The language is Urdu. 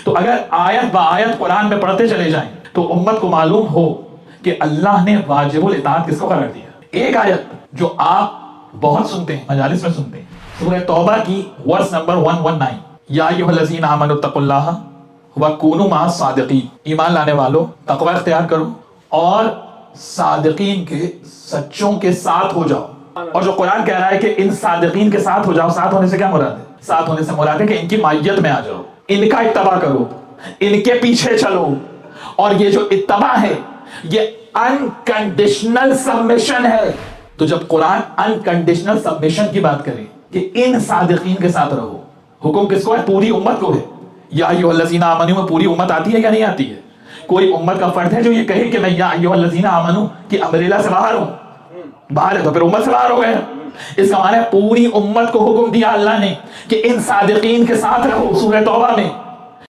تو اگر آیت با آیت قرآن میں پڑھتے چلے جائیں تو امت کو معلوم ہو کہ اللہ نے واجب الاطاعت کس کو قرار دیا. ایک آیت جو آپ بہت سنتے ہیں، مجالس میں سنتے ہیں، سورہ توبہ کی ورس نمبر 119، یا ایھا الذین آمنوا اتقوا اللہ وکونوا مع الصادقین، ایمان لانے والو تقوی اختیار کرو اور صادقین کے، سچوں کے ساتھ ہو جاؤ. اور جو قرآن کہہ رہا ہے کہ ان صادقین کے ساتھ ہو جاؤ، ساتھ ہونے سے کیا مراد ہے؟ ساتھ ہونے سے مراد ہے کہ ان کی مائیت میں آ جاؤ، ان کا اتباع کرو، ان کے پیچھے چلو. اور یہ جو اتباع ہے یہ انکنڈیشنل سبمیشن ہے. تو جب قرآن انکنڈیشنل سبمیشن کی بات کرے کہ ان صادقین کے ساتھ رہو، حکم کس کو ہے؟ پوری امت کو ہے. یا ایھا الذین آمنوا میں پوری امت آتی ہے یا نہیں آتی ہے؟ کوئی امت کا فرد ہے جو یہ کہے کہ میں یا ایھا الذین آمنوا کی امبریلا سے باہر ہوں؟ باہر ہے تو پھر امت سے باہر ہو گئے. اس کا معنی ہے پوری امت کو حکم دیا اللہ نے کہ ان صادقین کے ساتھ رہو. سورہ توبہ میں